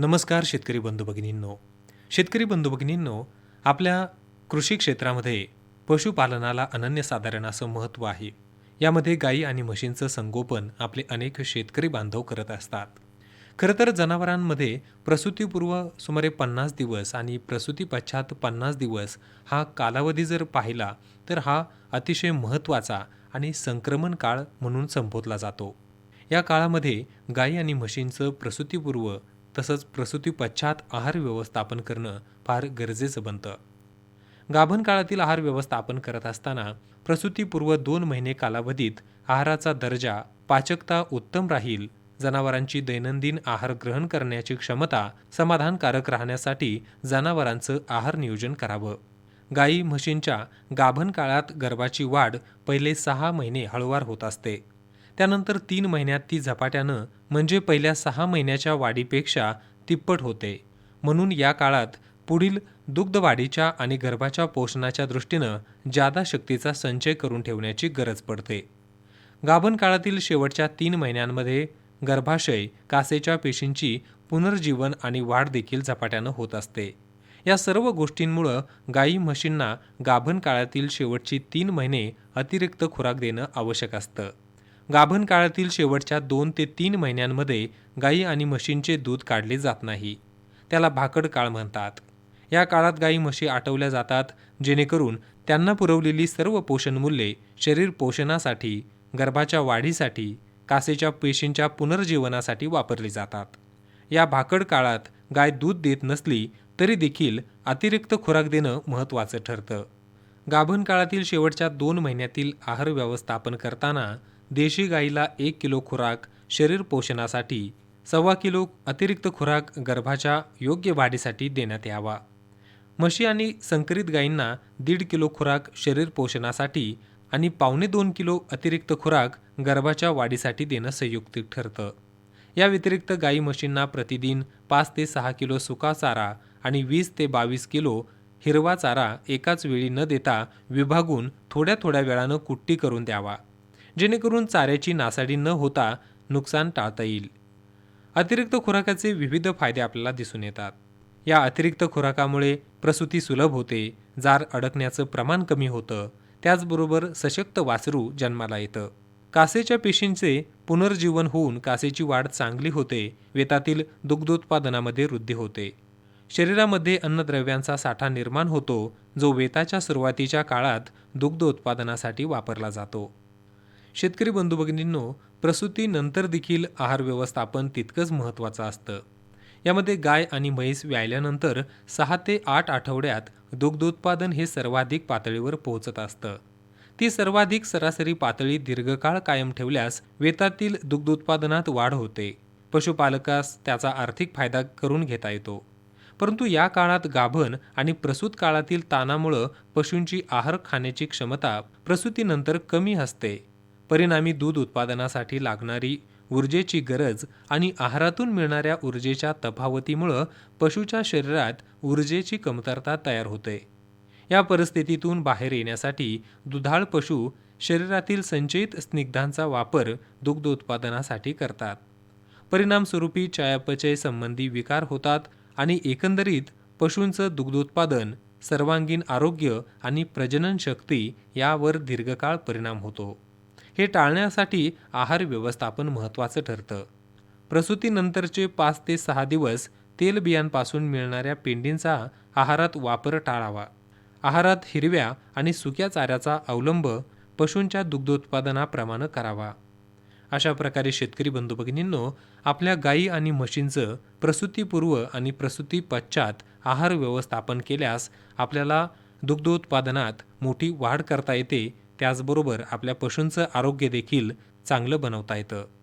नमस्कार शेतकरी बंधू भगिनींनो. शेतकरी बंधू भगिनींनो, आपल्या कृषी क्षेत्रामध्ये पशुपालनाला अनन्यसाधारण असं महत्त्व आहे. यामध्ये गायी आणि म्हशींचं संगोपन आपले अनेक शेतकरी बांधव करत असतात. खरं तर जनावरांमध्ये प्रसूतीपूर्व सुमारे 50 दिवस आणि प्रसूती पश्चात 50 दिवस हा कालावधी जर पाहिला तर हा अतिशय महत्त्वाचा आणि संक्रमण काळ म्हणून संबोधला जातो. या काळामध्ये गायी आणि म्हशींचं प्रसूतीपूर्व तसंच प्रसूती पश्चात आहार व्यवस्थापन करणं फार गरजेचं बनतं. गाभण काळातील आहार व्यवस्थापन करत असताना प्रसूतीपूर्व 2 महिने कालावधीत आहाराचा दर्जा, पाचकता उत्तम राहील, जनावरांची दैनंदिन आहार ग्रहण करण्याची क्षमता समाधानकारक राहण्यासाठी जनावरांचं आहार नियोजन करावं. गायी म्हशींच्या गाभण काळात गर्भाची वाढ पहिले 6 महिने हळूवार होत असते. त्यानंतर 3 महिन्यात ती झपाट्यानं म्हणजे पहिल्या 6 महिन्याच्या वाढीपेक्षा तिप्पट होते. म्हणून या काळात पुढील दुग्धवाढीच्या आणि गर्भाच्या पोषणाच्या दृष्टीनं जादा शक्तीचा संचय करून ठेवण्याची गरज पडते. गाभण काळातील शेवटच्या 3 महिन्यांमध्ये गर्भाशय, कासेच्या पेशींची पुनर्जीवन आणि वाढ देखील झपाट्यानं होत असते. या सर्व गोष्टींमुळं गायी म्हशींना गाभण काळातील शेवटची 3 महिने अतिरिक्त खुराक देणं आवश्यक असतं. गाभण काळातील शेवटच्या 2 ते 3 महिन्यांमध्ये गायी आणि म्हशींचे दूध काढले जात नाही. त्याला भाकड काळ म्हणतात. या काळात गायी म्हशी आटवल्या जातात, जेणेकरून त्यांना पुरवलेली सर्व पोषणमूल्ये शरीर पोषणासाठी, गर्भाच्या वाढीसाठी, कासेच्या पेशींच्या पुनर्जीवनासाठी वापरली जातात. या भाकड काळात गाय दूध देत नसली तरी देखील अतिरिक्त खुराक देणं महत्त्वाचं ठरतं. गाभण काळातील शेवटच्या 2 महिन्यातील आहार व्यवस्थापन करताना देशी गाईला 1 किलो खुराक शरीर पोषणासाठी, 1.25 किलो अतिरिक्त खुराक गर्भाच्या योग्य वाढीसाठी देण्यात यावा. म्हशी आणि संकरित गायींना 1.5 किलो खुराक शरीर पोषणासाठी आणि 1.25 किलो अतिरिक्त खुराक गर्भाच्या वाढीसाठी देणं संयुक्तिक ठरतं. या व्यतिरिक्त गायी म्हशींना प्रतिदिन 5 ते 6 किलो सुका चारा आणि 20 ते 22 किलो हिरवा चारा एकाच वेळी न देता विभागून थोड्या थोड्या वेळानं कुट्टी करून द्यावा, जेणेकरून चाऱ्याची नासाडी न होता नुकसान टाळता येईल. अतिरिक्त खुराकाचे विविध फायदे आपल्याला दिसून येतात. या अतिरिक्त खुराकामुळे प्रसूती सुलभ होते, जार अडकण्याचं प्रमाण कमी होतं, त्याचबरोबर सशक्त वासरू जन्माला येतं. कासेच्या पेशींचे पुनर्जीवन होऊन कासेची वाढ चांगली होते, वेतातील दुग्धोत्पादनामध्ये वृद्धी होते. शरीरामध्ये अन्नद्रव्यांचा साठा निर्माण होतो, जो वेताच्या सुरुवातीच्या काळात दुग्ध उत्पादनासाठी वापरला जातो. शेतकरी बंधू भगिनींनो, प्रसूतीनंतर देखील आहार व्यवस्थापन तितकंच महत्त्वाचं असतं. यामध्ये गाय आणि म्हैस व्यायल्यानंतर 6 ते 8 आठवड्यात दुग्धोत्पादन हे सर्वाधिक पातळीवर पोहोचत असतं. ती सर्वाधिक सरासरी पातळी दीर्घकाळ कायम ठेवल्यास वेतातील दुग्धोत्पादनात वाढ होते. पशुपालकास त्याचा आर्थिक फायदा करून घेता येतो. परंतु या काळात गाभण आणि प्रसूत काळातील ताणामुळं पशूंची आहार खाण्याची क्षमता प्रसूतीनंतर कमी असते. परिणामी दूध उत्पादनासाठी लागणारी ऊर्जेची गरज आणि आहारातून मिळणाऱ्या ऊर्जेच्या तफावतीमुळं पशूच्या शरीरात ऊर्जेची कमतरता तयार होते. या परिस्थितीतून बाहेर येण्यासाठी दुधाळ पशु शरीरातील संचयित स्निग्धांचा वापर दुग्ध उत्पादनासाठी करतात. परिणामस्वरूपी चयापचय संबंधी विकार होतात आणि एकंदरीत पशूंचं दुग्धोत्पादन, सर्वांगीण आरोग्य आणि प्रजनन शक्ती यावर दीर्घकाळ परिणाम होतो. हे टाळण्यासाठी आहार व्यवस्थापन महत्त्वाचं ठरतं. प्रसूतीनंतरचे 5 ते 6 दिवस तेलबियांपासून मिळणाऱ्या पेंडींचा आहारात वापर टाळावा. आहारात हिरव्या आणि सुक्या चाऱ्याचा अवलंब पशूंच्या दुग्धोत्पादनाप्रमाणे करावा. अशा प्रकारे शेतकरी बंधू भगिनींनो, आपल्या गायी आणि म्हशींचं प्रसूतीपूर्व आणि प्रसूती पश्चात आहार व्यवस्थापन केल्यास आपल्याला दुग्धोत्पादनात मोठी वाढ करता येते. त्याचबरोबर आपल्या पशूंचं आरोग्य देखील चांगलं बनवता येतं.